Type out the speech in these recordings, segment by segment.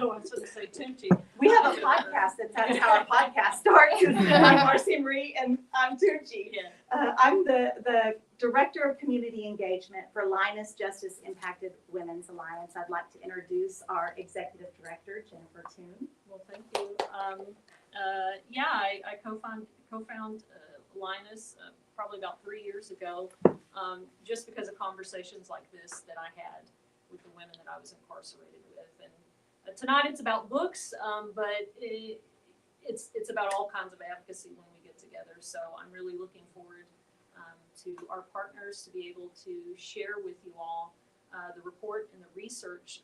I was going to say Tunchi. We have a podcast that's how our podcast starts. I'm Marcy Marie and I'm Tunchi. Yeah. I'm the Director of Community Engagement for Linus Justice Impacted Women's Alliance. I'd like to introduce our Executive Director, Jennifer Toon. Well, thank you. I co-found Linus probably about 3 years ago, just because of conversations like this that I had with the women that I was incarcerated with. And tonight it's about books, but it's about all kinds of advocacy when we get together. So I'm really looking forward to our partners to be able to share with you all the report and the research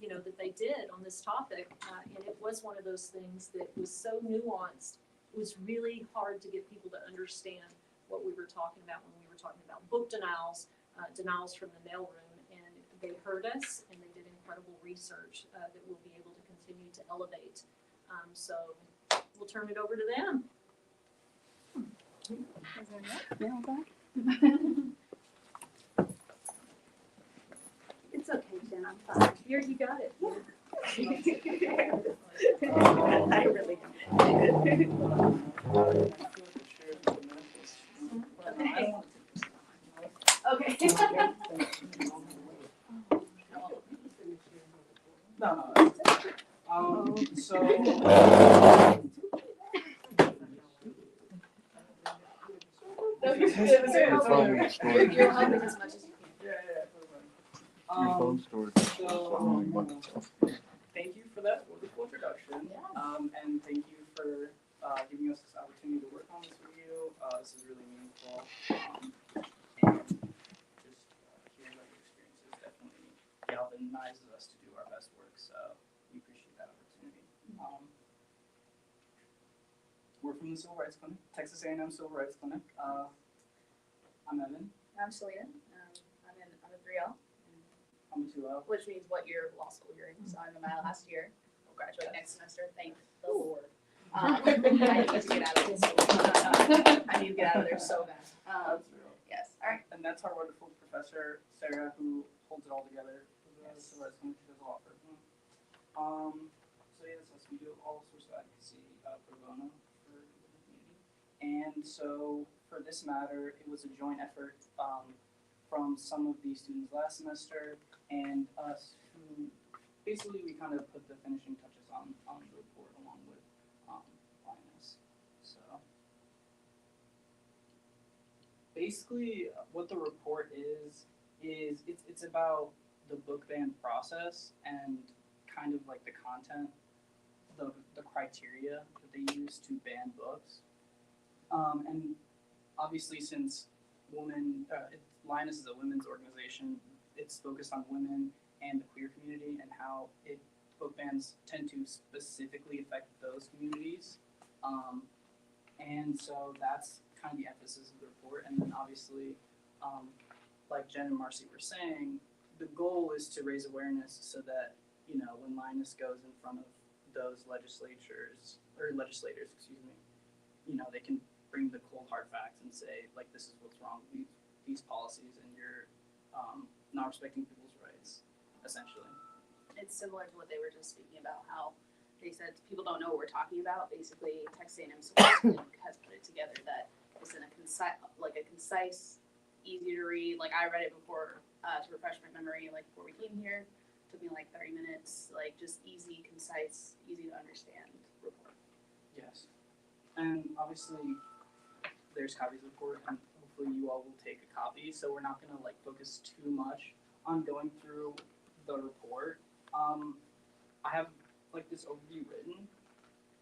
that they did on this topic. And it was one of those things that was so nuanced. It was really hard to get people to understand what we were talking about when we were talking about book denials, denials from the mailroom. And they heard us, and they did incredible research that we'll be able to continue to elevate. So we'll turn it over to them. It's okay, Jen, I'm fine. Here, you got it. I really don't. Okay. You're helping as much as you can. Your phone storage. Thank you for that wonderful introduction, and thank you for giving us this opportunity to work on this review. This is really meaningful, and just hearing about your experiences definitely galvanizes us to do our best work, so we appreciate that opportunity. We're from the Civil Rights Clinic, Texas A&M Civil Rights Clinic. I'm Evan. I'm Selena. I'm a 3L, I'm a 2L. which means what year of law school you're in. So I'm in my last year. I'll graduate next semester. Thank the Lord. I need to get out of this. I need to get out of there so bad. That's real. Yes. All right. And that's our wonderful professor, Sarah, who holds it all together. So that's when she does a lot for them. So yes, we do all sorts of advocacy pro bono for the community. And so for this matter, it was a joint effort from some of the students last semester and us, who basically we kind of put the finishing touches on the report along with Linus. So basically what the report is it's about the book ban process and kind of like the content, the criteria that they use to ban books. And obviously since Linus is a women's organization, it's focused on women and the queer community and how book bans tend to specifically affect those communities. And so that's kind of the emphasis of the report. And then obviously, like Jen and Marcy were saying, the goal is to raise awareness so that, when Linus goes in front of those legislators, they can bring the cold hard facts and say, like, this is what's wrong with these policies and you're not respecting people's rights, essentially. It's similar to what they were just speaking about, how they said people don't know what we're talking about. Basically, Texas A&M has put it together that it's in a concise, easy to read. Like, I read it before to refresh my memory, like before we came here. It took me like 30 minutes, like just easy, concise, easy to understand report. Yes. And obviously, there's copies of the report, and hopefully you all will take a copy. So we're not going to focus too much on going through the report. I have this overview written,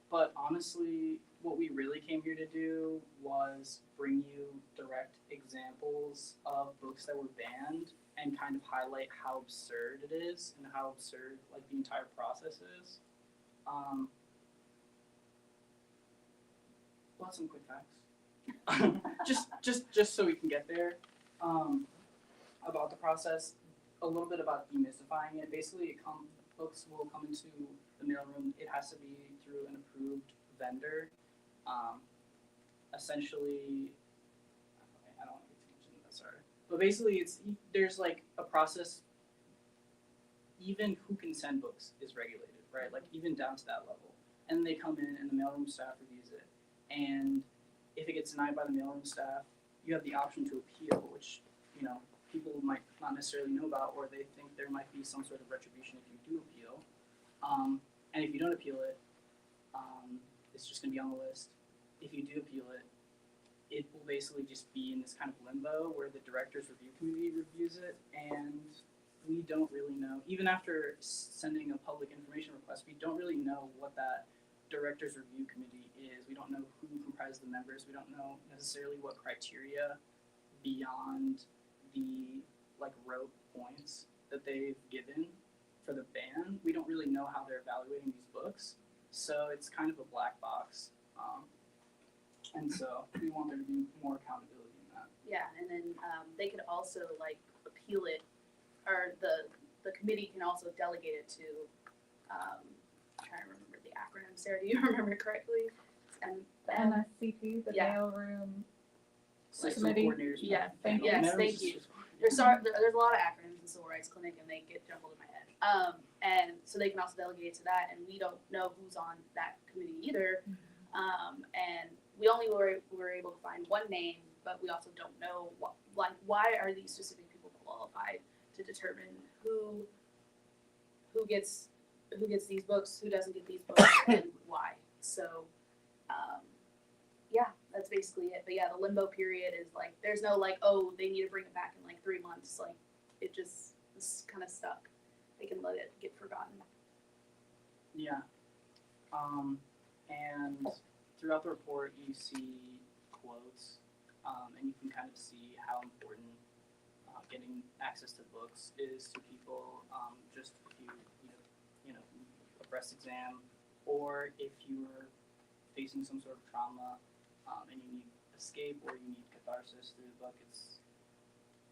but honestly, what we really came here to do was bring you direct examples of books that were banned and kind of highlight how absurd it is and how absurd the entire process is. We'll have some quick facts. just so we can get there. About the process, a little bit about demystifying it. Basically, books will come into the mailroom. It has to be through an approved vendor. Essentially, I don't want to get too much into this, sorry. But basically, there's a process. even who can send books is regulated, right? Like even down to that level. And they come in and the mailroom staff reviews it. And if it gets denied by the mailroom staff, you have the option to appeal, which, you know, people might not necessarily know about, or they think there might be some sort of retribution if you do appeal. And if you don't appeal it, it's just gonna be on the list. If you do appeal it, it will basically just be in this kind of limbo where the director's review committee reviews it, and we don't really know. Even after sending a public information request, we don't really know what that director's review committee is. We don't know who comprises the members. We don't know necessarily what criteria beyond the like rote points that they've given for the ban. We don't really know how they're evaluating these books, so it's kind of a black box. And so we want there to be more accountability in that. Yeah, and then they could also like appeal it, or the committee can also delegate it to, I'm trying to remember the acronym. Sarah, do you remember correctly? And The NSCP, the Yeah. mailroom. System Committee. coordinators. Yeah, panel. Yes, Mailroom thank is you. just- there's a lot of acronyms in Civil Rights Clinic, and they get jumbled in my head. And so they can also delegate it to that, and we don't know who's on that committee either. And we only were able to find one name, but we also don't know why are these specific people qualified to determine who gets these books, who doesn't get these books, and why. So, yeah, that's basically it. But yeah, the limbo period is like there's no like, oh, they need to bring it back in like 3 months. Like it just is kind of stuck. They can let it get forgotten. Yeah. And throughout the report, you see quotes, and you can kind of see how important getting access to books is to people. Just if you know, a breast exam, or if you're facing some sort of trauma, and you need escape or you need catharsis through the book,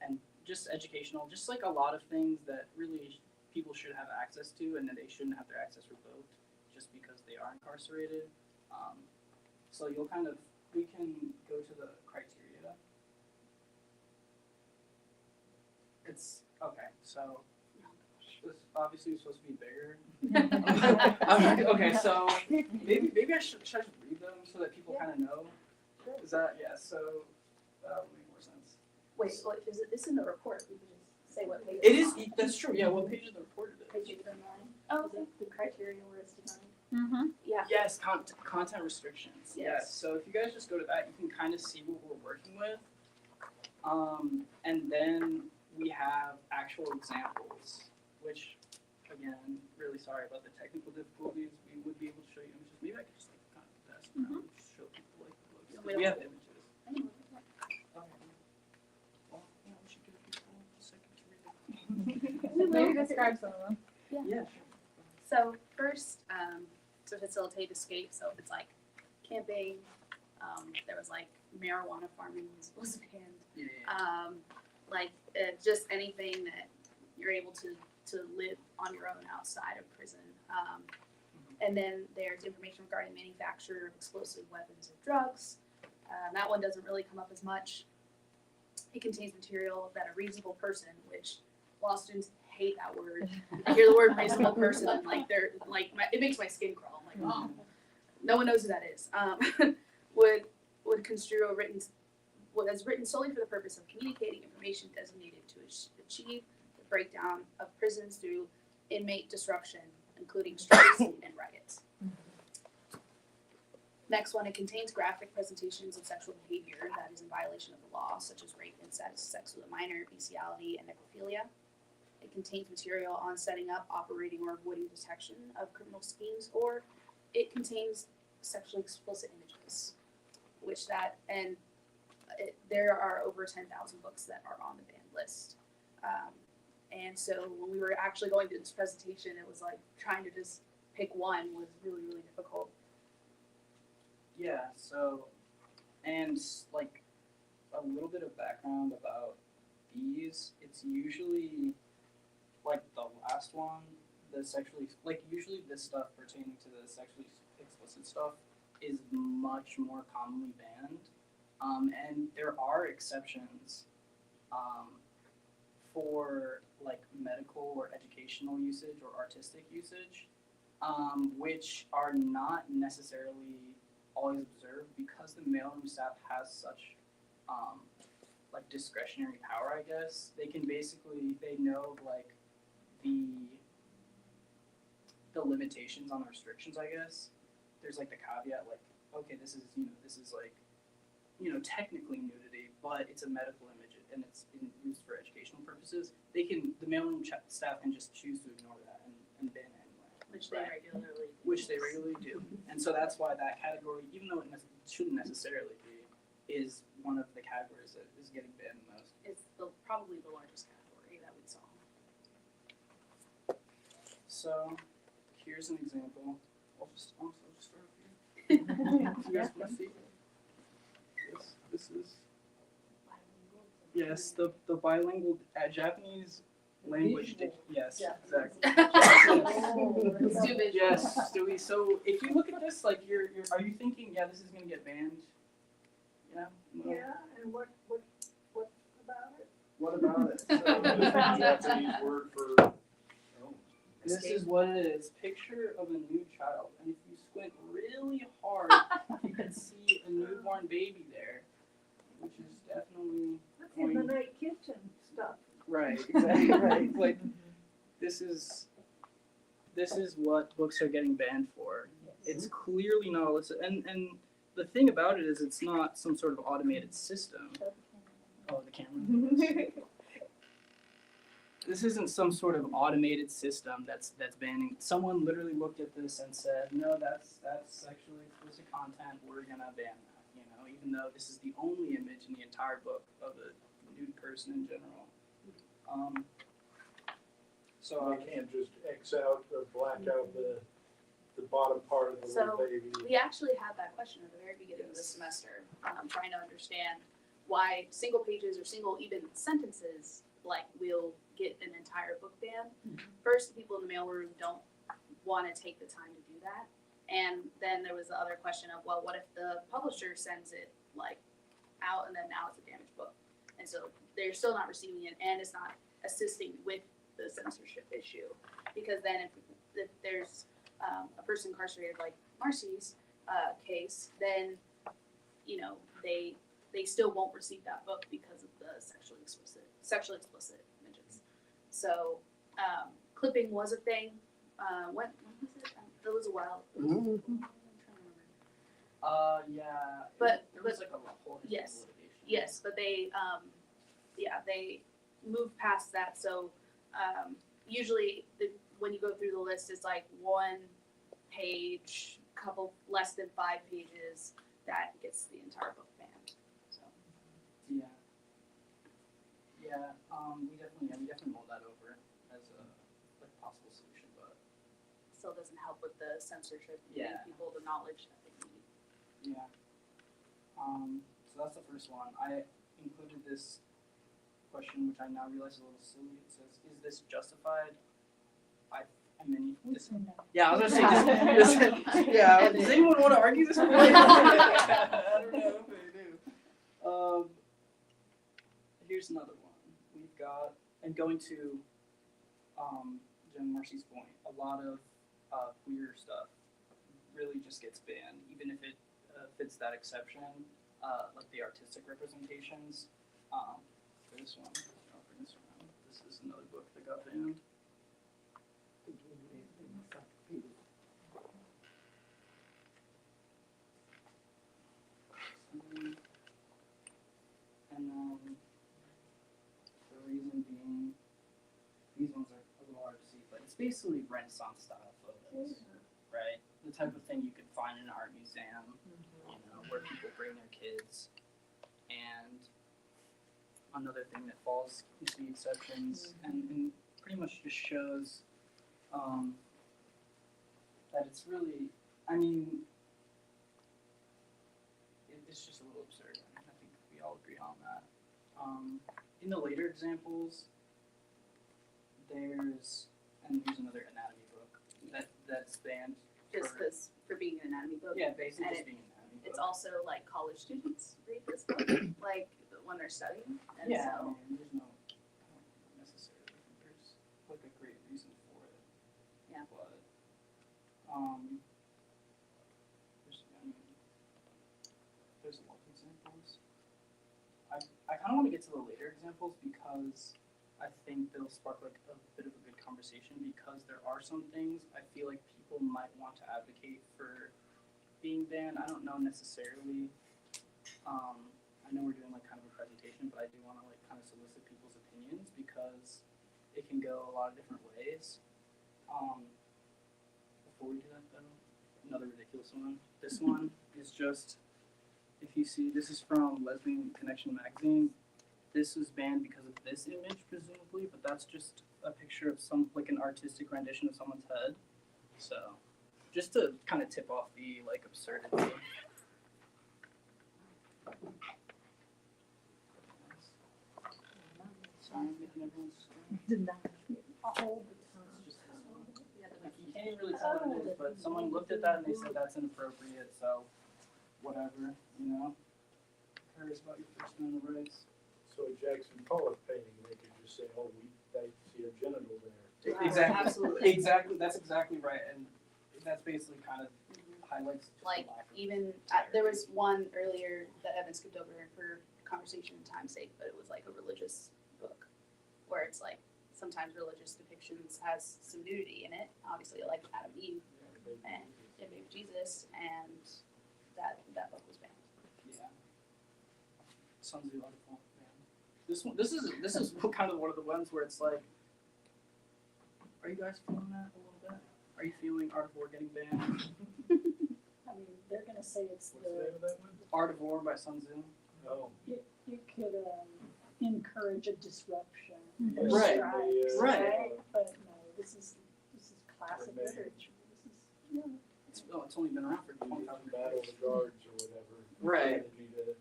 and just educational, just like a lot of things that really people should have access to, and that they shouldn't have their access revoked just because they are incarcerated. So we can go to the criteria. It's okay. So this obviously is supposed to be bigger. Okay, so maybe I should just read them so that people kind of know. Is that so? That would make more sense. Wait, is it this in the report? We can just say what page. It is. That's true. Yeah. What page of the report it is? Page 9. Oh, okay. The criteria where it's designed. Mm-hmm. Yeah. Yes, content restrictions. Yes. Yes. So if you guys just go to that, you can kind of see what we're working with. And then we have actual examples, which, again, really sorry about the technical difficulties. We would be able to show you images. Maybe I could just like kind of best just show people like the looks. Yeah, We have images. Anyway. Okay. Well, yeah, we should give people a second to read it. Maybe describe some of them. Yeah, sure. So first, to facilitate escape, so if it's like camping, there was like marijuana farming was banned, Yeah. just anything that you're able to live on your own outside of prison. And then there's information regarding manufacture of explosive weapons and drugs. That one doesn't really come up as much. It contains material that a reasonable person, which law students hate that word. I hear the word reasonable person, and like they're like it makes my skin crawl. I'm like, oh, no one knows who that is. Would construe as written solely for the purpose of communicating information designated to achieve the breakdown of prisons through inmate disruption, including strikes and riots. Next one, it contains graphic presentations of sexual behavior that is in violation of the law, such as rape, incest, sex with a minor, bestiality, and necrophilia. It contains material on setting up, operating, or avoiding detection of criminal schemes, or it contains sexually explicit images, there are over 10,000 books that are on the banned list. And so when we were actually going through this presentation, it was like trying to just pick one was really, really difficult. Yeah, so, and like a little bit of background about these, it's usually like the last one, the sexually, like usually this stuff pertaining to the sexually explicit stuff is much more commonly banned. And there are exceptions for like medical or educational usage or artistic usage, which are not necessarily always observed because the mailroom staff has such like discretionary power, I guess. They can basically, they know like the limitations on the restrictions, I guess. There's like the caveat, like, okay, this is like, technically nudity, but it's a medical image and it's used for educational purposes. The mailroom staff can just choose to ignore that and ban it anyway. Which they regularly do. Which they regularly do. And so that's why that category, even though it shouldn't necessarily be, is one of the categories that is getting banned the most. It's probably the largest category that we saw. So here's an example. I'll just start up here. You guys want to see? This is yes, the bilingual Japanese language. Yes, exactly. Let's do visual. Yes, Stewie. So if you look at this, like are you thinking, yeah, this is gonna get banned? Yeah. No. Yeah, and what about it? What about it? So, Japanese word for. this is what it is. Picture of a nude child, and if you squint really hard, you can see a newborn baby there, which is definitely That's in the night kitchen stuff. right. Exactly right. Like this is what books are getting banned for. It's clearly not illicit, and the thing about it is it's not some sort of automated system. Oh, the camera. This isn't some sort of automated system that's banning. Someone literally looked at this and said, "No, that's sexually explicit content. We're gonna ban that." Even though this is the only image in the entire book of a nude person in general. So They can't just X out or black out the bottom part of the little So, baby. We actually had that question at the very beginning of the semester, trying to understand why single pages or single even sentences, like, will get an entire book ban. First, the people in the mailroom don't want to take the time to do that. And then there was the other question of, well, what if the publisher sends it, like, out and then now it's a damaged book? And so they're still not receiving it, and it's not assisting with the censorship issue. Because then if there's a person incarcerated like Marcy's case, then they still won't receive that book because of the sexually explicit images. So clipping was a thing. When was it? It was a while. I'm trying to remember. yeah. But- there was like a whole yes. litigation. Yes, but they moved past that. So usually when you go through the list, it's like one page, couple less than 5 pages that gets the entire book banned. So Yeah. Yeah. We definitely mulled that over as a possible solution, but still doesn't help with the censorship and Yeah. giving people the knowledge that they need. yeah. So that's the first one. I included this question, which I now realize is a little silly. It says, "Is this justified?" Yeah, I was gonna say this. Yeah, does anyone want to argue this point? I don't know if they do. Here's another one. We've got, and going to Jen Marcy's point, a lot of queer stuff really just gets banned, even if it fits that exception, like the artistic representations. This one, I'll bring this around. This is another book that got banned. And then the reason being, these ones are a little hard to see, but it's basically Renaissance style photos, right? The type of thing you could find in an art museum, where people bring their kids. And another thing that falls into the exceptions and pretty much just shows that it's really, it's just a little absurd. I think we all agree on that. In the later examples, here's another anatomy book that's banned. Just because for being an anatomy book. Yeah, basically And just being an anatomy book. It's also like college students read this book, like when they're studying. And Yeah, so there's no, I don't There's a lot of examples. I kind of want to get to the later examples because I think they'll spark like a bit of a good conversation, because there are some things I feel like people might want to advocate for being banned. I don't know necessarily. I know we're doing like kind of a presentation, but I do want to like kind of solicit people's opinions because it can go a lot of different ways. Before we do that though, another ridiculous one. This one is just, if you see, this is from Lesbian Connection magazine. This was banned because of this image, presumably, but that's just a picture of some, like an artistic rendition of someone's head. So, just to kind of tip off the like absurdity. Sorry, I'm making everyone's screen. All the time. It's just this one. Like, you can't even really tell what it is, but someone looked at that and they said that's inappropriate, so whatever, you know. Who cares about your First Amendment rights? So a Jackson Pollock painting, they could just say, oh, they see a genital there. Exactly. Absolutely. Exactly. That's exactly right, and that's basically kind of highlights just Like, the lack of even, there was one earlier that Evan skipped over for conversation and time's sake, but it was like a religious book, where it's like, sometimes religious depictions has some nudity in it, obviously like Adam and Eve and baby Jesus, and that book was banned. Yeah. Sun Tzu article, man. This is kind of one of the ones where it's like, are you guys feeling that a little bit? Are you feeling Art of War getting banned? I mean, they're gonna say it's What's the name of that one? Art of War by Sun Tzu. Oh. you could encourage a disruption. Yes, or Right, strikes, right. But no, this is classic Right. literature. This is, It's only been around for You 20,000 battle years. the guards or whatever. Right. Strategy to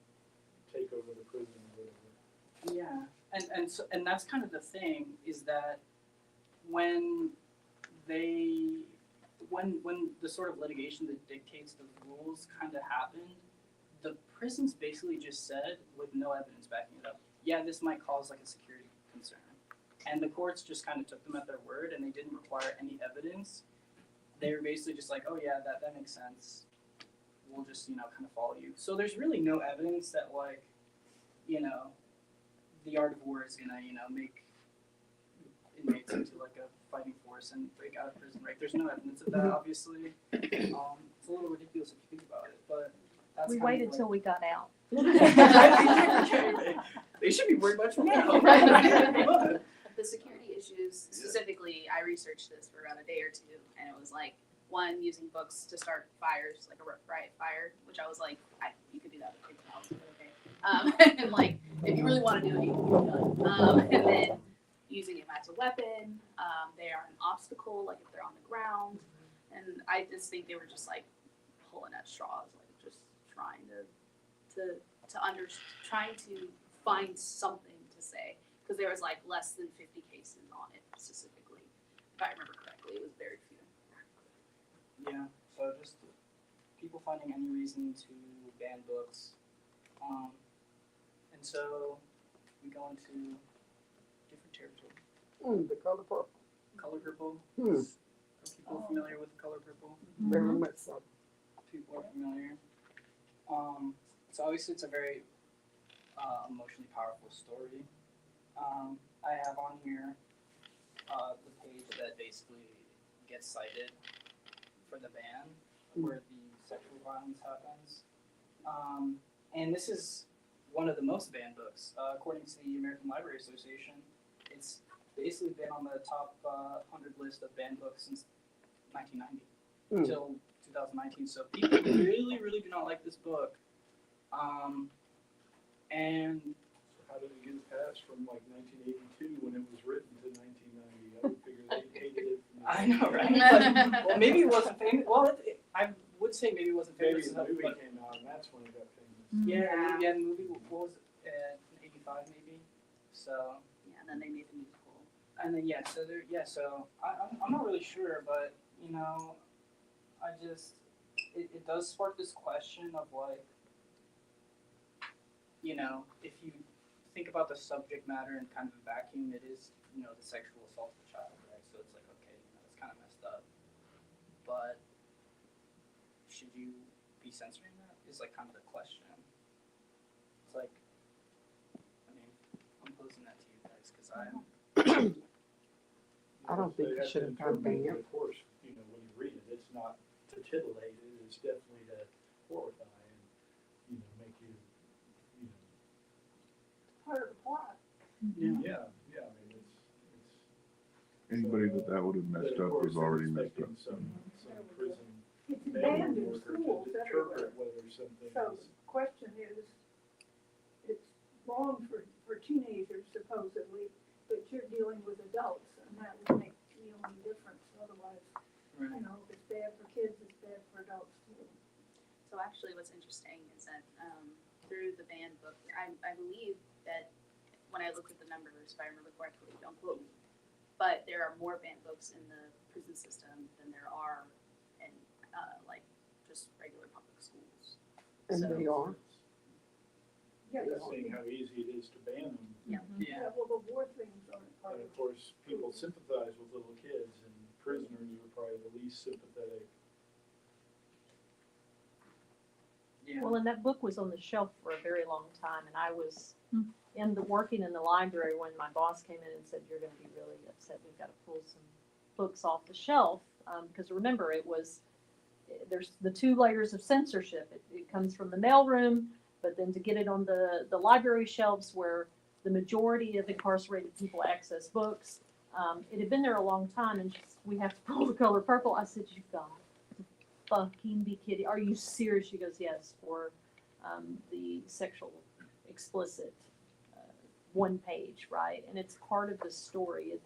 take over the prison or whatever. Yeah, and that's kind of the thing, is that when the sort of litigation that dictates the rules kind of happened, the prisons basically just said, with no evidence backing it up, yeah, this might cause like a security concern. And the courts just kind of took them at their word, and they didn't require any evidence. They were basically just like, oh yeah, that makes sense. We'll just, kind of follow you. So there's really no evidence that like, the Art of War is gonna, make inmates into like a fighting force and break out of prison, right? There's no evidence of that, obviously. It's a little ridiculous if you think about it, but that's We kind waited of till we got out. They should be worried about you now. The security issues, specifically, I researched this for about a day or two, and it was like, one, using books to start fires, like a riot fire, which I was like, you could do that with kids' but okay. And like, if you really want to do it, you can do it. And then using it as a weapon, they are an obstacle, like if they're on the ground. And I just think they were just like pulling at straws, like just trying trying to find something to say. Because there was like less than 50 cases on it specifically. If I remember correctly, it was very few. Yeah, so just people finding any reason to ban books. And so we go into different territory. The color purple. Color purple. Hmm. Are people familiar with color purple? Very much so. People are familiar. So obviously it's a very emotionally powerful story. I have on here the page that basically gets cited for the ban, where the sexual violence happens. And this is one of the most banned books. According to the American Library Association, it's basically been on the top 100 list of banned books since 1990 until 2019. So people really, really do not like this book. And So how did it get passed from like 1982 when it was written to 1990? I would figure they hated it. From the I know, right? But, well, maybe it wasn't famous. Well, I would say maybe it wasn't Maybe famous the enough. movie But came out and that's when it got famous. yeah, the movie, what was it? In 85 maybe. So. Yeah, and then they made the musical. And then so I'm not really sure, but I just it does spark this question of like, if you think about the subject matter in kind of a vacuum, it is the sexual assault of a child, right? So it's like, okay, that's kind of messed up. But should you be censoring that? Is like kind of the question. It's like, I mean, I'm posing that to you guys because I'm. I don't think They you have should to have gone interpret it, there. Of course, when you read it, it's not to titillate it, it's definitely to horrify and, make you, Part of the plot. yeah, I mean, it's. Anybody that would have But messed of up course, was already they're messed up. expecting some prison It's family abandoned worker schools to everywhere. interpret whether something So is. the question is, it's wrong for teenagers supposedly, but you're dealing with adults, and that would make the only difference. Otherwise, Right. if it's bad for kids, it's bad for adults too. So actually, what's interesting is that through the banned book, I believe that when I looked at the numbers, if I remember correctly, don't quote me, but there are more banned books in the prison system than there are in like just regular public schools. And So- they are. Yeah, Just seeing how easy it is to ban them. Yeah. Yeah. well, the war things aren't part And of of course, people sympathize with little kids, and prisoners are probably the least sympathetic. Yeah. Well, and that book was on the shelf for a very long time, and I was working in the library when my boss came in and said, "You're going to be really upset. We've got to pull some books off the shelf," because remember, there's the 2 layers of censorship. It comes from the mailroom, but then to get it on the library shelves where the majority of incarcerated people access books, it had been there a long time, and we have to pull The Color Purple. I said, "You've got to fucking be kidding. Are you serious?" She goes, "Yes," for the sexual explicit 1 page, right? And it's part of the story.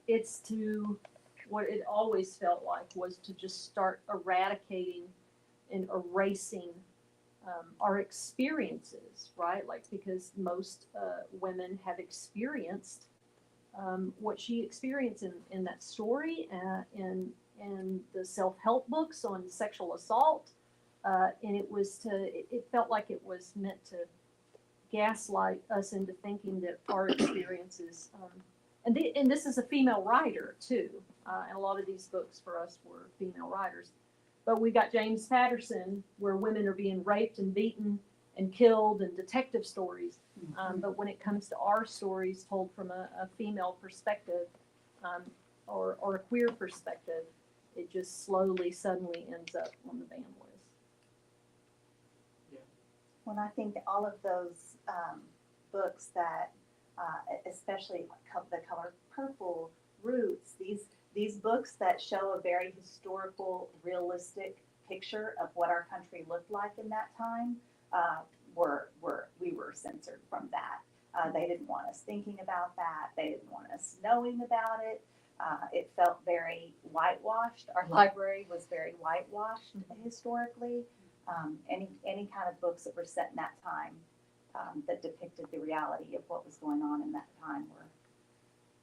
It's to what it always felt like was to just start eradicating and erasing our experiences, right? Like, because most women have experienced what she experienced in that story, in the self-help books on sexual assault, and it felt like it was meant to gaslight us into thinking that our experiences, and this is a female writer too, and a lot of these books for us were female writers. But we got James Patterson, where women are being raped and beaten and killed, and detective stories. But when it comes to our stories told from a female perspective, or a queer perspective, it just slowly, suddenly ends up on the ban list. When I think that all of those books that, especially The Color Purple, Roots, these books that show a very historical, realistic picture of what our country looked like in that time, we were censored from that. They didn't want us thinking about that. They didn't want us knowing about it. It felt very whitewashed. Our library was very whitewashed historically. Any kind of books that were set in that time that depicted the reality of what was going on in that time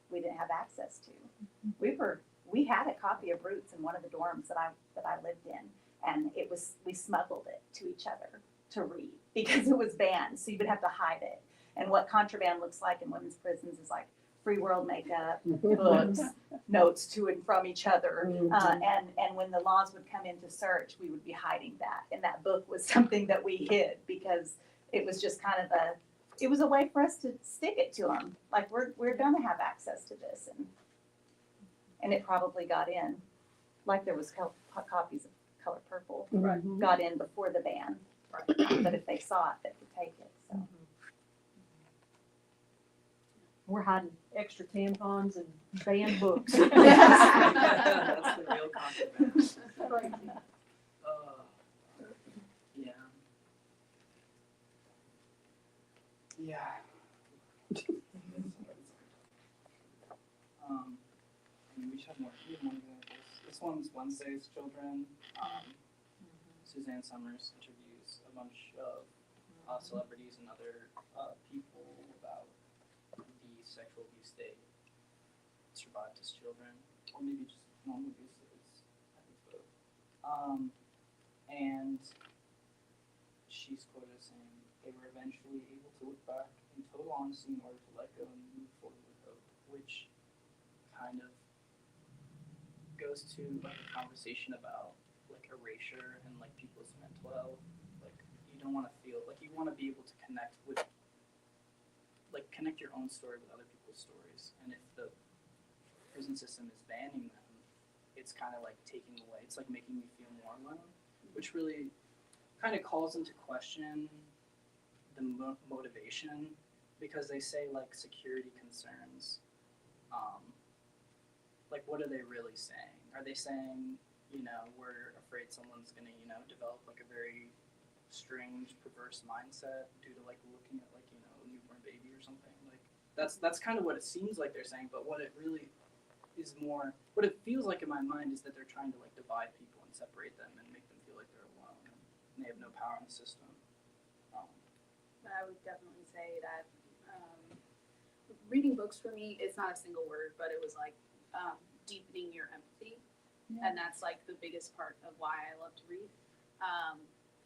we didn't have access to. We had a copy of Roots in one of the dorms that I lived in, and we smuggled it to each other to read because it was banned, so you would have to hide it. And what contraband looks like in women's prisons is like free world makeup, books, notes to and from each other. And when the laws would come in to search, we would be hiding that. And that book was something that we hid because it was just kind of it was a way for us to stick it to them. Like, we're going to have access to this. And it probably got in, like there was copies of Color Purple, got in before the ban. But if they saw it, they could take it. So. We're hiding extra tampons and banned books. That's the real contraband. Yeah. Yeah. I mean, we should have more examples. This one's Wednesday's Children. Suzanne Summers interviews a bunch of celebrities and other people about the sexual abuse they survived as children, or maybe just normal abuse. I think both. And she's quoted as saying they were eventually able to look back in total honesty in order to let go and move forward with hope, which kind of goes to like a conversation about like like erasure and like people's mental health. Like you don't want to feel like you want to be able to connect with, like connect your own story with other people's stories. And if the prison system is banning them, it's kind of like taking away. It's like making me feel more alone, which really kind of calls into question the motivation, because they say like security concerns. Like what are they really saying? Are they saying, you know, we're afraid someone's gonna, you know, develop like a very strange, perverse mindset due to like looking at like, you know, a newborn baby or something? Like that's kind of what it seems like they're saying, but what it really is more, what it feels like in my mind is that they're trying to like divide people and separate them and make them feel like they're alone and they have no power in the system. But I would definitely say that reading books for me, it's not a single word, but it was like deepening your empathy. Yeah. And that's like the biggest part of why I love to read.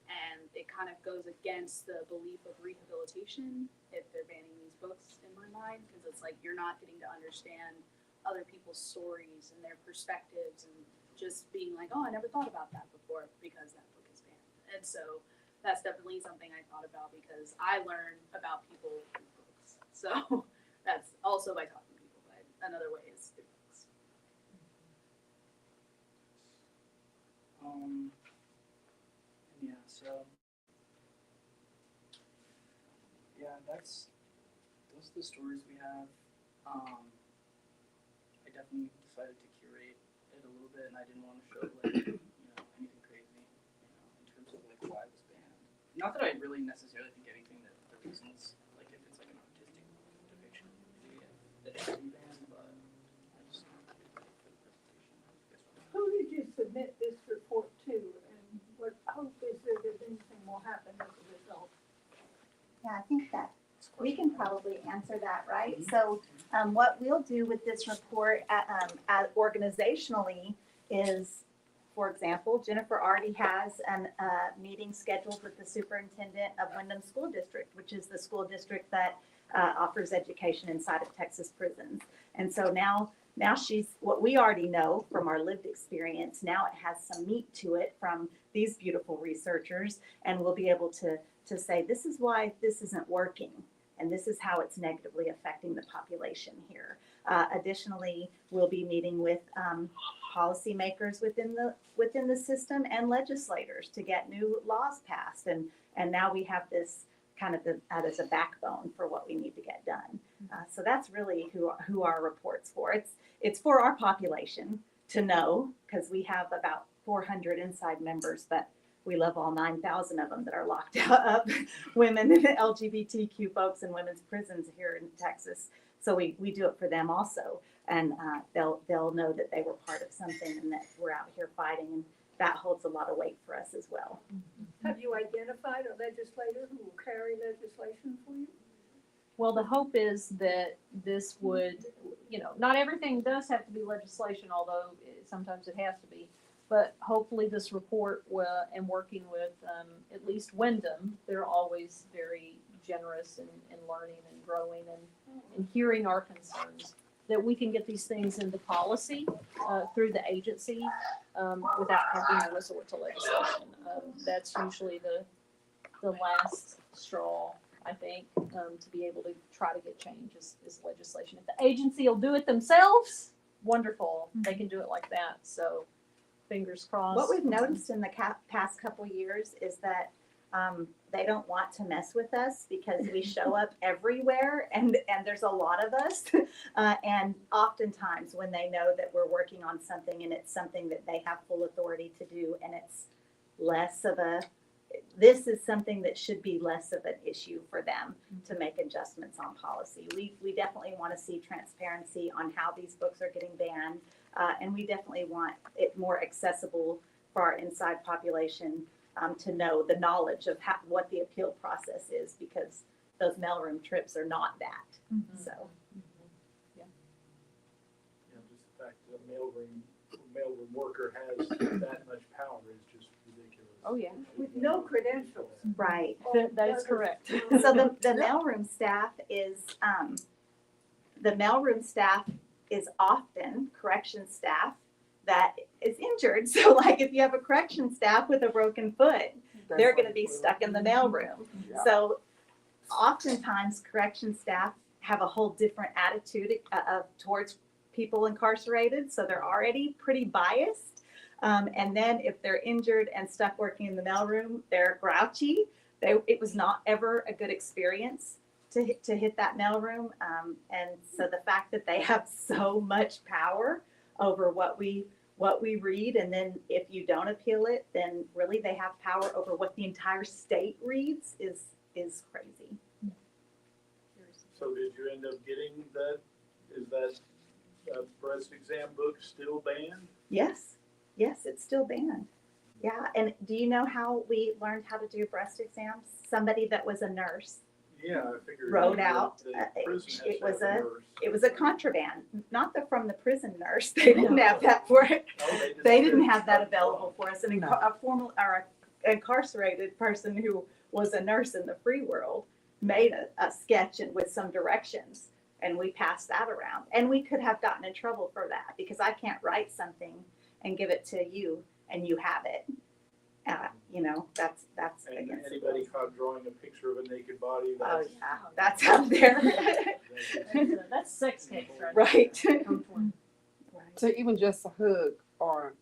And it kind of goes against the belief of rehabilitation if they're banning these books in my mind, because it's like you're not getting to understand other people's stories and their perspectives and just being like, oh, I never thought about that before because that book is banned. And so that's definitely something I thought about because I learn about people through books. So that's also by talking to people, but another way is through books. Yeah, so yeah, those are the stories we have. I definitely decided to curate it a little bit, and I didn't want to show like anything crazy, in terms of like why it was banned. Not that I really necessarily think anything that the reasons, like if it's like an artistic depiction of that it should be banned, but I just for the presentation. Who did you submit this report to, and what hope is there that anything will happen as a result? Yeah, I think that we can probably answer that, right? So what we'll do with this report organizationally is, for example, Jennifer already has a meeting scheduled with the superintendent of Wyndham School District, which is the school district that offers education inside of Texas prisons. And so now she's, what we already know from our lived experience, now it has some meat to it from these beautiful researchers, and we'll be able to say, this is why this isn't working, and this is how it's negatively affecting the population here. Additionally, we'll be meeting with policymakers within the system and legislators to get new laws passed, and now we have this kind of as a backbone for what we need to get done. So that's really who our report's for. It's for our population to know, because we have about 400 inside members, but we love all 9,000 of them that are locked up, women and LGBTQ folks in women's prisons here in Texas. So we do it for them also, and they'll know that they were part of something and that we're out here fighting, and that holds a lot of weight for us as well. Have you identified a legislator who will carry legislation for you? Well, the hope is that this would, not everything does have to be legislation, although sometimes it has to be. But hopefully this report will, and working with at least Wyndham, they're always very generous in learning and growing and hearing our concerns, that we can get these things into policy through the agency without having to resort to legislation. That's usually the last straw, I think, to be able to try to get change is legislation. If the agency will do it themselves, wonderful, they can do it like that. So fingers crossed. What we've noticed in the past couple years is that they don't want to mess with us because we show up everywhere, and there's a lot of us. And oftentimes when they know that we're working on something and it's something that they have full authority to do, and it's less of this is something that should be less of an issue for them to make adjustments on policy. We definitely want to see transparency on how these books are getting banned, and we definitely want it more accessible for our inside population to know the knowledge of what the appeal process is, because those mailroom trips are not that. So. Just the fact that a mailroom worker has that much power is just ridiculous. Oh, yeah. With no credentials. Right. That is correct. So the mailroom staff is often correction staff that is injured. So like if you have a correction staff with a broken foot, they're going to be stuck in the mailroom. Yeah. So oftentimes correction staff have a whole different attitude towards people incarcerated. So they're already pretty biased. And then if they're injured and stuck working in the mailroom, they're grouchy. It was not ever a good experience to hit that mailroom. And so the fact that they have so much power over what we read, and then if you don't appeal it, then really they have power over what the entire state reads is crazy. So did you end up getting that? Is that breast exam book still banned? Yes, it's still banned. Yeah, and do you know how we learned how to do breast exams? Somebody that was a nurse Yeah, I figured. wrote the out. prison has It to was have a nurse. it was a contraband, not from the prison nurse. They didn't have that for it. Oh, They didn't have that available for us. No. A formal or a incarcerated person who was a nurse in the free world made a sketch and with some directions, and we passed that around. And we could have gotten in trouble for that because I can't write something and give it to you and you have it. That's And against the anybody rules. caught drawing a picture of a naked body, Oh that's. yeah, that's out there. That's sex case, right? Right. So even just a hug, or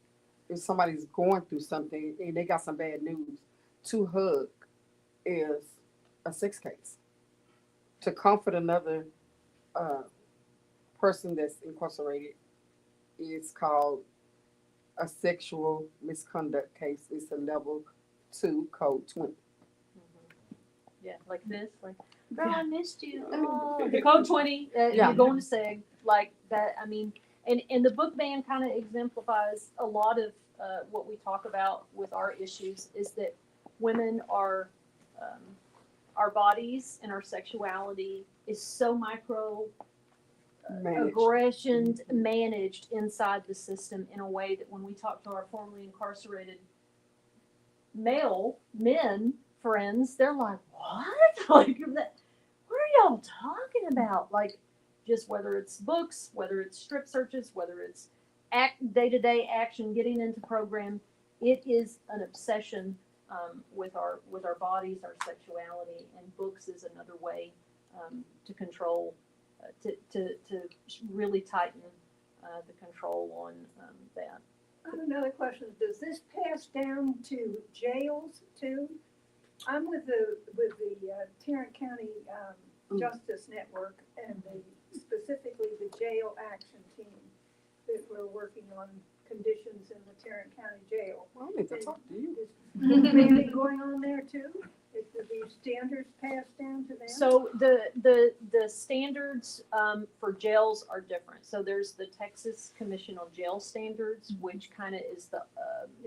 if somebody's going through something and they got some bad news, to hug is a sex case. To comfort another person that's incarcerated is called a sexual misconduct case. It's a level 2 code 20. Yeah, like this, like, girl, I missed you. Oh, the code 20, you're going to SEG, like that. I mean, and the book ban kind of exemplifies a lot of what we talk about with our issues is that women are, our bodies and our sexuality is so micro aggressions managed inside the system in a way that when we talk to our formerly incarcerated male men friends, they're like, what? Like, what are y'all talking about? Like, just whether it's books, whether it's strip searches, whether it's day-to-day action, getting into program, it is an obsession with our bodies, our sexuality, and books is another way to control, to really tighten the control on that. I have another question. Does this pass down to jails too? I'm with the Tarrant County Justice Network and specifically the jail action team that we're working on conditions in the Tarrant County Jail. Well, I need to talk to you. Is anything going on there too? Is these standards passed down to them? So the standards for jails are different. So there's the Texas Commission on Jail Standards, which kind of is the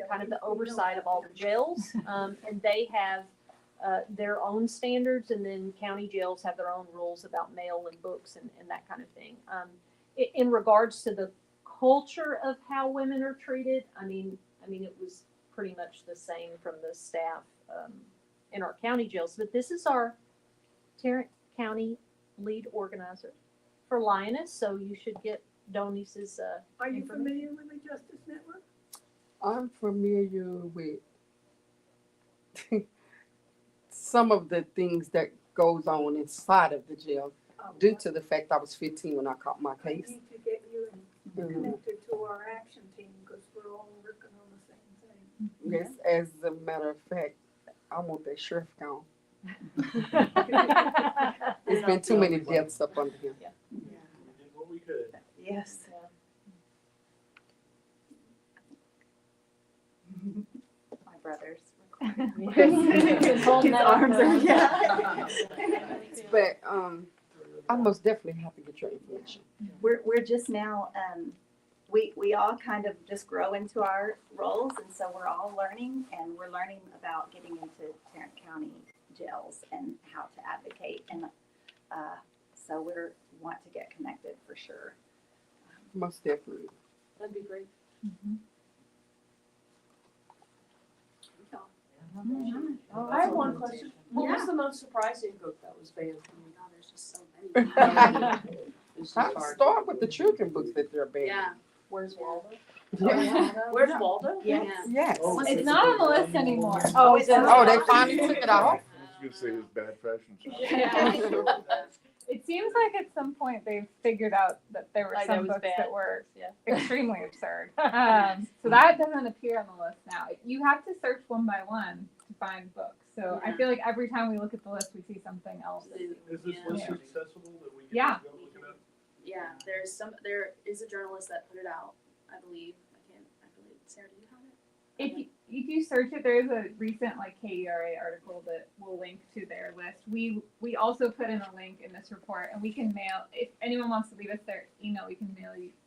kind of the oversight of all the jails, and they have their own standards, and then county jails have their own rules about mail and books and that kind of thing. In regards to the culture of how women are treated, I mean it was pretty much the same from the staff in our county jails. But this is our Tarrant County lead organizer for Lioness, so you should get Donis's Are you information. familiar with the Justice Network? I'm familiar with some of the things that goes on inside of the jail due to the fact I was 15 when I caught my I case. need to get you Mhm. connected to our action team because we're all working on the same thing. Yes, as a matter of fact, I want that sheriff gone. There's been too many deaths up under him. We did what we could. Yes. My brothers. His arms are, yeah. But I most definitely have to get your information. We're just now, we all kind of just grow into our roles, and so we're all learning, and we're learning about getting into Tarrant County jails and how to advocate, and so we're want to get connected for sure. Most definitely. That'd be great. I have one question. What was the most surprising book that was banned? Oh my God, there's just so many. It's just I hard. start with the children books that they're banning. Yeah, Where's Waldo? Yeah. Where's Waldo? Yes. Yes. Oh, It's not on the list anymore. Oh, it's Oh, they finally took it off? I was gonna say his bad fashion. Yeah. It seems like at some point they figured out that there were Like that some was books bad. that were Yeah. extremely absurd. So that doesn't appear on the list now. You have to search one by one to find books. So I Yeah. feel like every time we look at the list, we see something else. Is this Yeah. list accessible that we can Yeah. just go look it up? Yeah, there is a journalist that put it out, I believe. I believe, Sarah, do you have it? If you search it, there is a recent like KURA article that will link to their list. We also put in a link in this report, and we can mail if anyone wants to leave us their email. We can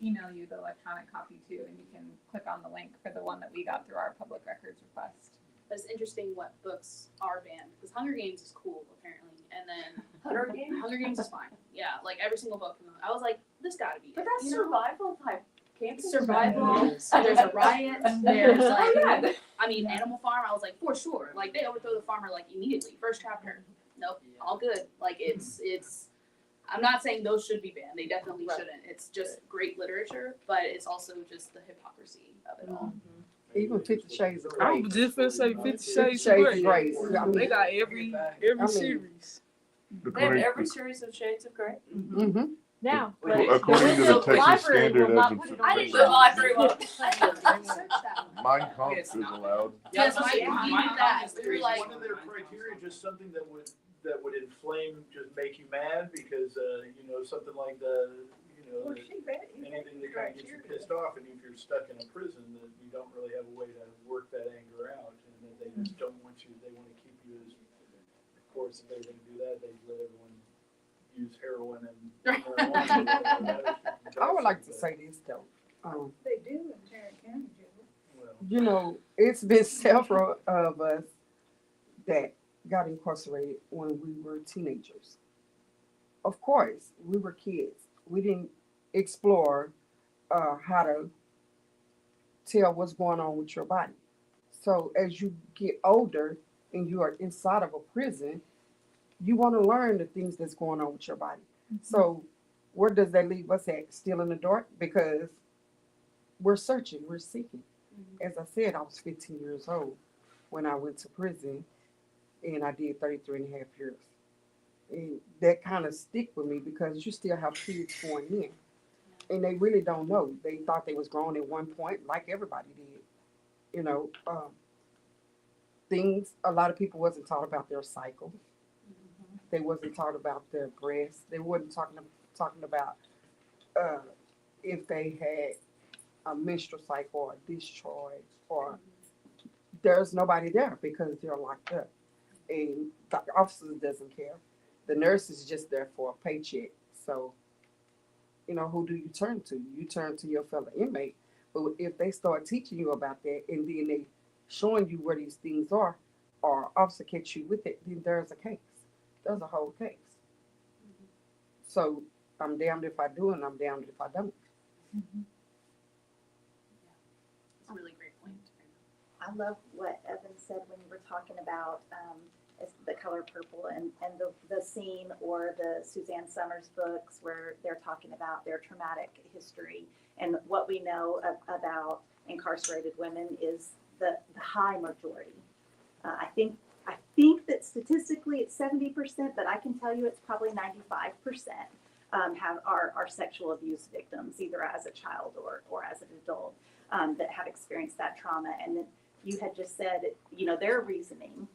email you the electronic copy too, and you can click on the link for the one that we got through our public records request. But it's interesting what books are banned, because Hunger Games is cool, apparently, and then Hunger Games? Hunger Games is fine. Yeah, like every single book from them. I was like, this gotta be But it, that's you know? survival type camping. Survival, so there's a riot, there's like, Yeah. I mean, Animal Farm, I was like, for sure. Like, they overthrow the farmer, like, immediately. First chapter. Nope, all good. Like, it's, I'm not saying those should be banned. They definitely Right. shouldn't. It's just great literature, but it's also just the hypocrisy of it all. Even 50 Shades of I Grey. was just gonna say 50 Shades Shades of of Grey. Grey. I They mean, got every I mean- series. They have every series of Shades of Grey. mm-hmm. Now, But According to the Texas library Standard will not as put of it on I didn't the know library I won't. didn't search that one. Mein Kampf is allowed. Yes, One like, of their criteria, just something that would inflame, just make you mad, because, something like Well, she bet you anything that kind of gets you pissed off, and if you're stuck in a prison, that you don't really have a way to work that anger out, and that they just don't want you, they want to keep you as, of course, if they were gonna do that, they'd let everyone use heroin and marijuana. I would like to say this though. They do in Tarrant County Jail. Well, You know, it's been several of us that got incarcerated when we were teenagers. Of course, we were kids. We didn't explore how to tell what's going on with your body. So as you get older and you are inside of a prison, you want to learn the things that's going on with your body. So where does that leave us at? Still in the dark? Because we're searching, we're seeking. As I said, I was 15 years old when I went to prison, and I did 33 and a half years. And that kind of stick with me because you still have kids going in. And they really don't know. They thought they was grown at one point, like everybody did. You know, things, a lot of people wasn't taught about their cycle. They wasn't taught about their breasts. They wasn't talking about if they had a menstrual cycle or a discharge, or there's nobody there because they're locked up. And the officers doesn't care. The nurse is just there for a paycheck. So, you know, who do you turn to? You turn to your fellow inmate. But if they start teaching you about that and then they showing you where these things are, or officer catch you with it, then there's a case. There's a whole case. So I'm damned if I do and I'm damned if I don't. it's a really great point. I love what Evan said when you were talking about the color purple and the scene or the Suzanne Summers books where they're talking about their traumatic history. And what we know about incarcerated women is the high majority. I think that statistically it's 70%, but I can tell you it's probably 95% are sexual abuse victims, either as a child or as an adult, that have experienced that trauma. And then you had just said, their reasoning,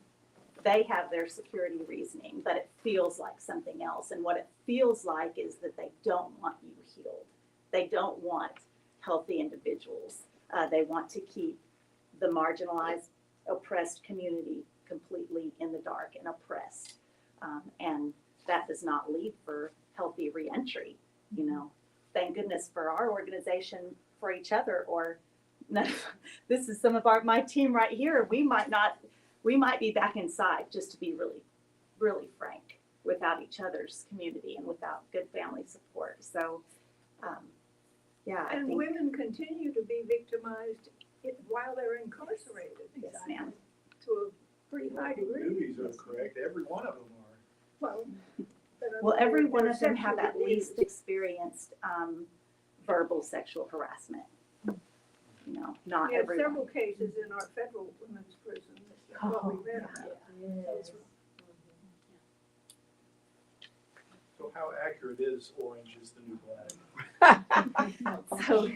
they have their security reasoning, but it feels like something else. And what it feels like is that they don't want you healed. They don't want healthy individuals. They want to keep the marginalized, oppressed community completely in the dark and oppressed. And that does not lead for healthy reentry. Thank goodness for our organization, for each other, or no, this is some of my team right here. We might be back inside, just to be really, really frank, without each other's community and without good family support. So, I And think, women continue to be victimized while they're incarcerated. yes, ma'am. To a pretty high degree. movies are correct, every one of them are. Well, Well, every one of them have sexually at least abused. experienced verbal sexual harassment. know, not We have everyone. several cases in our federal women's prison, that's what we read about. So how accurate is Orange is the New Black? So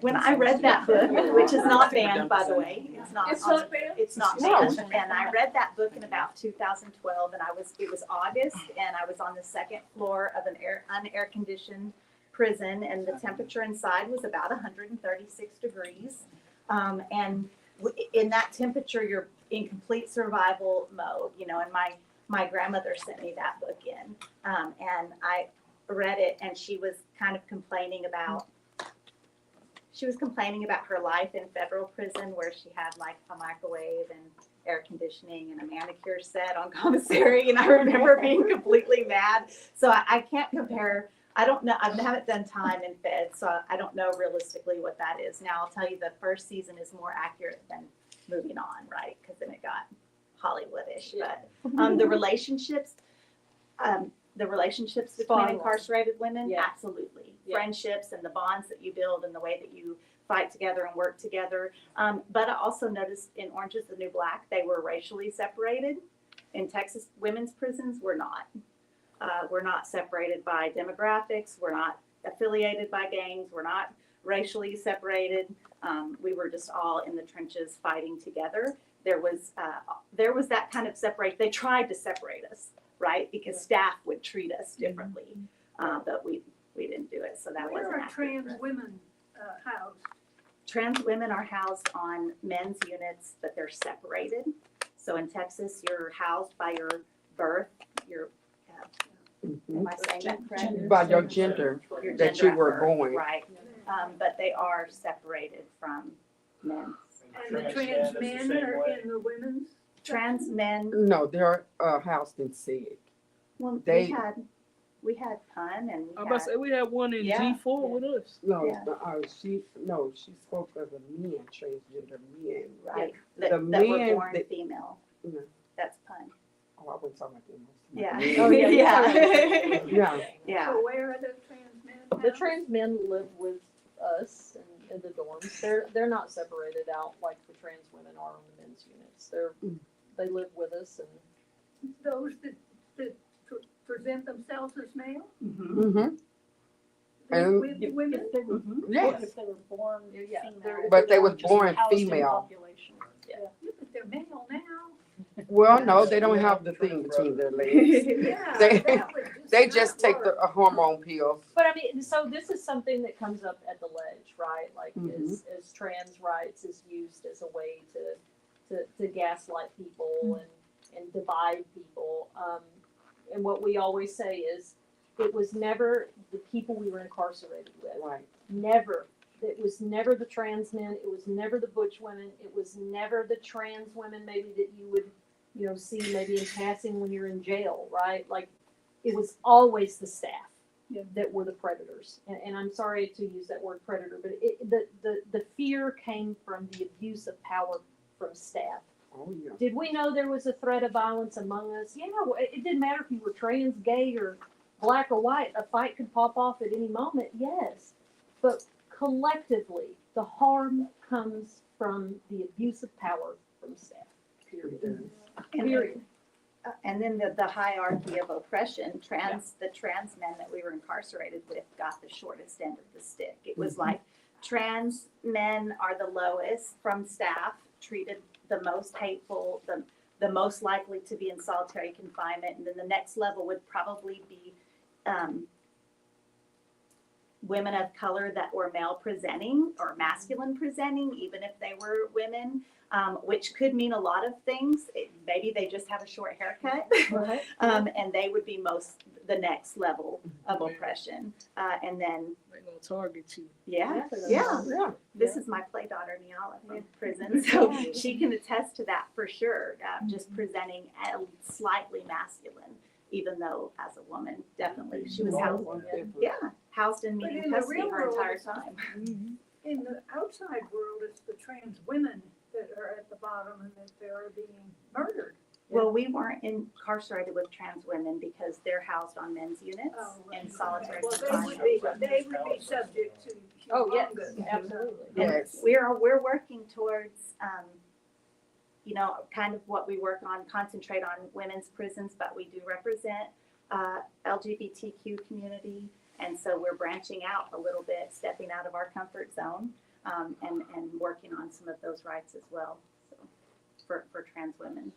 when I read that book, which is not banned, by the way, it's not. It's on- not banned? It's not banned, and I read that book in about 2012, and it was August, and I was on the second floor of an unair conditioned prison, and the temperature inside was about 136 degrees. And in that temperature, you're in complete survival mode, you know, and my grandmother sent me that book in, and I read it, and she was kind of complaining about her life in federal prison, where she had like a microwave and air conditioning and a manicure set on commissary, and I remember being completely mad. So I can't compare. I don't know. I haven't done time in Fed, so I don't know realistically what that is. Now I'll tell you, the first season is more accurate than Moving On, right? Because then it got Hollywoodish. But the relationships between Spot on. incarcerated women, Yeah. absolutely. Yeah. Friendships and the bonds that you build and the way that you fight together and work together. But I also noticed in Orange is the New Black, they were racially separated. In Texas women's prisons, we're not. We're not separated by demographics. We're not affiliated by gangs. We're not racially separated. We were just all in the trenches fighting together. There was that kind of separate. They tried to separate us, right? Because staff would treat us differently, but we didn't do it. So that Where wasn't are accurate. trans women housed? Trans women are housed on men's units, but they're separated. So in Texas, you're housed by your birth, your, am I saying that correct? By your gender Your that gender you at were birth, born. right. But they are separated from men. And the trans men are in the women's? Trans men, No, they're housed in SIG. well, They- we had Pun and I'm we about to had, say, we had one in Yeah. G4 with us. No, Yeah. she spoke of the men, transgender men. right, The that were men born that- female. Yeah. That's Pun. Oh, I wasn't talking about them. Yeah. Oh, yeah, you're Yeah. Yeah. Yeah. So where are the trans men The housed? trans men live with us in the dorms. They're not separated out like the trans women are on the men's units. They live with us, and Those that present themselves as male? Mm-hmm. They And- with women? Yes, If they were born Yeah, female. but they was just born housed in female. population. Yeah, but they're male now. Well, no, they don't have the thing between their legs. Yeah. They- that would They not just take the work. hormone pills. But I mean, so this is something that comes up at the ledge, right? Like, as trans rights is used as a way to gaslight people and divide people. And what we always say is, it was never the people we were incarcerated with. Right. Never. It was never the trans men. It was never the butch women. It was never the trans women maybe that you would, see maybe in passing when you're in jail, right? Like, it was always the staff that were the predators. And I'm sorry to use that word predator, but the fear came from the abuse of power from staff. Oh, yeah. Did we know there was a threat of violence among us? Yeah, it didn't matter if you were trans, gay, or black or white. A fight could pop off at any moment, yes. But collectively, the harm comes from the abuse of power from staff, period. Period. And then the hierarchy of oppression, the trans men that we were incarcerated with got the shortest end of the stick. It was like trans men are the lowest from staff, treated the most hateful, the most likely to be in solitary confinement. And then the next level would probably be women of color that were male presenting or masculine presenting, even if they were women. Which could mean a lot of things. Maybe they just have a short haircut, Right. and they would be the next level of oppression. And then, They're gonna target you. yeah. Yeah. This is my play daughter, Niala, from prison, so she can attest to that for sure. Just presenting slightly masculine, even though as a woman, definitely she was housed. Housed in But meeting in the custody real her world, entire time. In the outside world, it's the trans women that are at the bottom and that they're being murdered. Well, we weren't incarcerated with trans women because they're housed on men's units Oh, right. in solitary Well, confinement. they would be subject to Oh, yes, humongous. absolutely. Yes. We're working towards, kind of what we work on, concentrate on women's prisons, but we do represent LGBTQ community, and so we're branching out a little bit, stepping out of our comfort zone, and working on some of those rights as well, so, for trans women.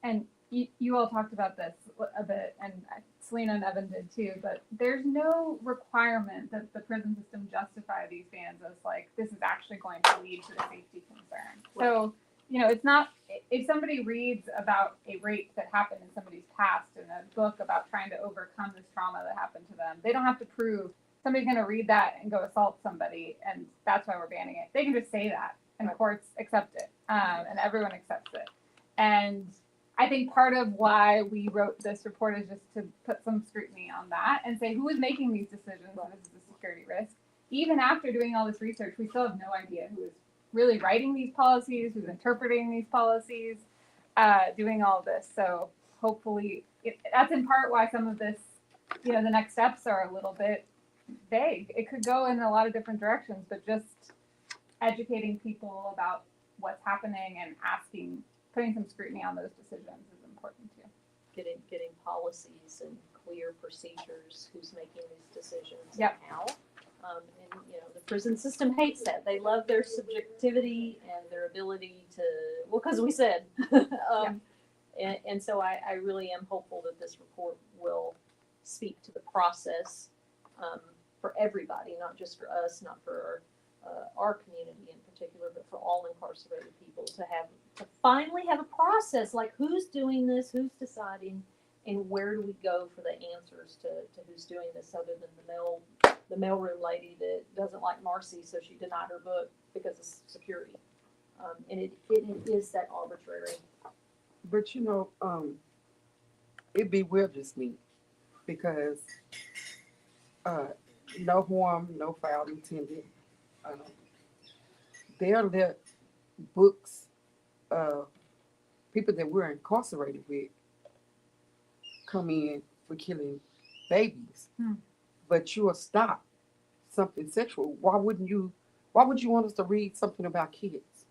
And you all talked about this a bit, and Selena and Evan did too, but there's no requirement that the prison system justify these bans as like, this is actually going to lead to a safety concern. So, it's not, if somebody reads about a rape that happened in somebody's past in a book about trying to overcome this trauma that happened to them, they don't have to prove somebody's going to read that and go assault somebody, and that's why we're banning it. They can just say that, and courts accept it, and everyone accepts it. And I think part of why we wrote this report is just to put some scrutiny on that and say who is making these decisions. This is a security risk. Even after doing all this research, we still have no idea who is really writing these policies, who's interpreting these policies, doing all of this. So hopefully, that's in part why some of this, the next steps are a little bit vague. It could go in a lot of different directions, but just educating people about what's happening and putting some scrutiny on those decisions is important too. Getting policies and clear procedures, who's making these decisions Yep. and how. And the prison system hates that. They love their subjectivity and their ability to, because we said. And so I really am hopeful that this report will speak to the process for everybody, not just for us, not for our community in particular, but for all incarcerated people to finally have a process, like who's doing this, who's deciding, and where do we go for the answers to who's doing this, other than the mailroom lady that doesn't like Marcy, so she denied her book because of security. And it is that arbitrary. But it bewilders me because no harm, no foul intended. They'll let books people that we're incarcerated with come in for killing babies, but you'll stop something sexual. Why would you want us to read something about kids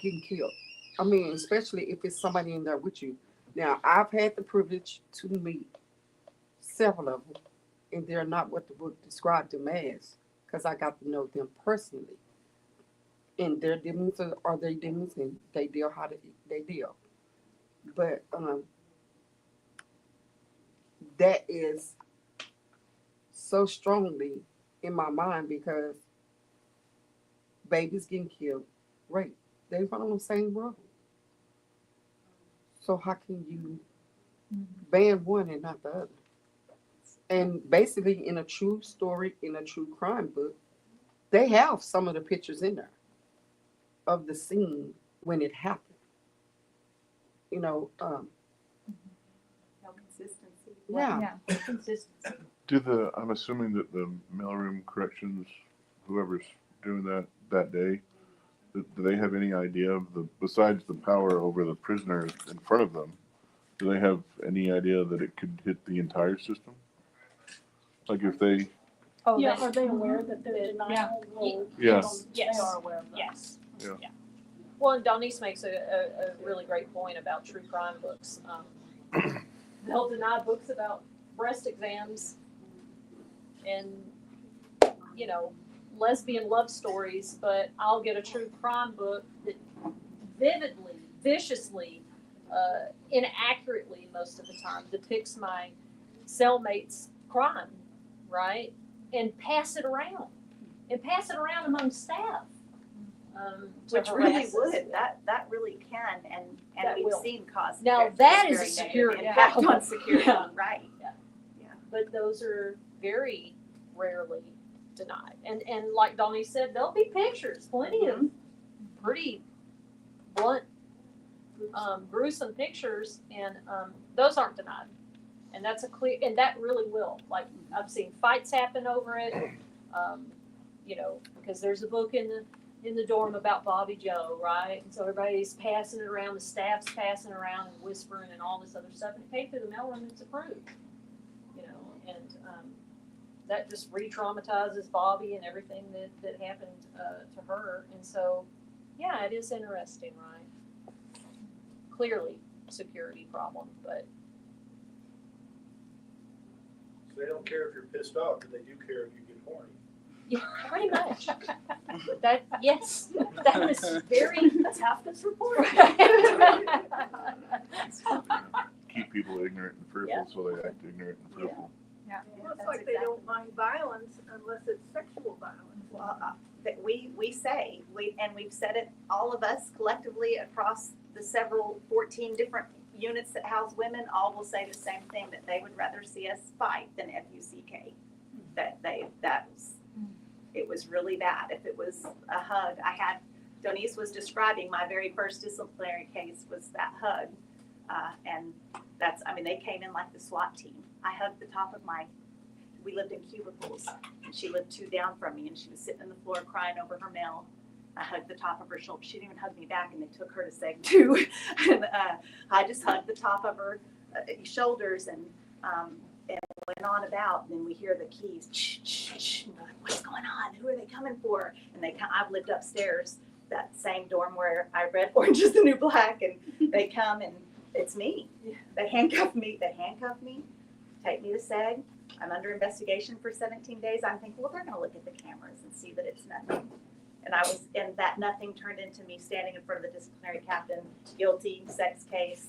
getting killed? I mean, especially if it's somebody in there with you. Now, I've had the privilege to meet several of them, and they're not what the book described them as, because I got to know them personally. And their demons are their demons, and they deal how they deal. But that is so strongly in my mind because babies getting killed, rape, they run on the same road. So how can you ban one and not the other? And basically, in a true story, in a true crime book, they have some of the pictures in there of the scene when it happened. No consistency. Yeah. Consistency. I'm assuming that the mailroom corrections, whoever's doing that day, do they have any idea of besides the power over the prisoners in front of them, do they have any idea that it could hit the entire system? Like if they, Oh, Yeah, are they aware that their denial will? Yes. Yes. They are aware of that. Yes. Yeah. Well, and Donnice makes a really great point about true crime books. They'll deny books about breast exams and, lesbian love stories, but I'll get a true crime book that vividly, viciously, inaccurately most of the time depicts my cellmate's crime, right? And pass it around among staff. Which really would, that really can, and That we've will. seen cause. Now, very that is a negative security impact problem. on security, Yeah. right? But those are very rarely denied. And like Donnie said, there'll be pictures, plenty of pretty blunt, gruesome pictures, and those aren't denied. And that's and that really will. Like, I've seen fights happen over it, because there's a book in in the dorm about Bobby Joe, right? And so everybody's passing it around, the staff's passing it around and whispering and all this other stuff, and it came through the mailroom and it's approved, you know, and, that just re-traumatizes Bobby and everything that happened, to her, and so, yeah, it is interesting, right? Clearly, security problem, but So they don't care if you're pissed off, but they do care if you get horny. yeah, pretty much. That, yes, that was very tough to report. Keep people ignorant and fearful, so they act ignorant and fearful. Well, it's like they don't mind violence unless it's sexual violence. Well, that we say, we've said it, all of us collectively across the 14 different units that house women, all will say the same thing, that they would rather see us fight than FUCK. It was really bad. If it was a hug, Donise was describing my very first disciplinary case was that hug. And they came in like the SWAT team. I hugged the top of we lived in cubicles, and she lived 2 down from me, and she was sitting on the floor crying over her mail. I hugged the top of her shoulder. She didn't even hug me back, and they took her to seg too. And I just hugged the top of her shoulders and went on about. And then we hear the keys. And we're like, what's going on? Who are they coming for? And I've lived upstairs, that same dorm where I read Orange is the New Black, and they come and it's me. They handcuff me, take me to SEG. I'm under investigation for 17 days. I'm thinking, well, they're gonna look at the cameras and see that it's nothing. And that nothing turned into me standing in front of the disciplinary captain, guilty, sex case.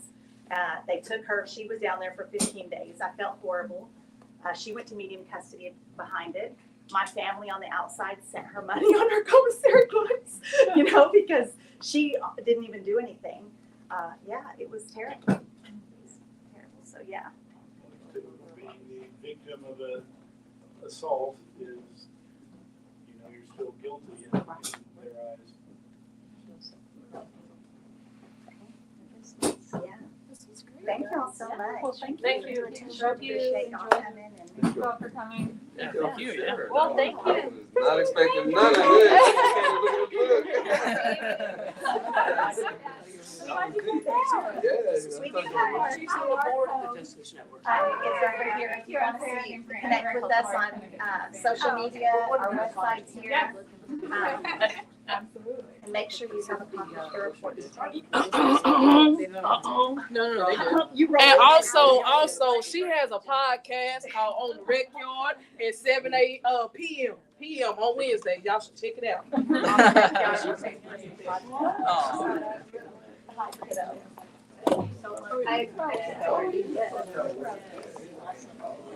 They took her, she was down there for 15 days. I felt horrible. She went to medium custody behind it. My family on the outside sent her money on her commissary books, because she didn't even do anything. It was terrible. So, yeah. Being the victim of an assault is, you're still guilty in their eyes. Yeah. Thank you all so much. Well, thank you. Appreciate y'all coming Thank you all for coming. Yeah, thank you, yeah. Well, thank you. Not expecting none of this. We do have She's on the board of the Justice Network. It's over here. If you want to connect with us on social media, our website's here. Absolutely. And make sure you have a copy of the report. No, and also, she has a podcast called On the Rec Yard at 7 p.m. on Wednesday. Y'all should check it out.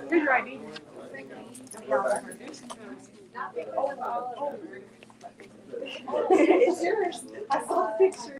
Here's your ID. It's yours. I saw a picture.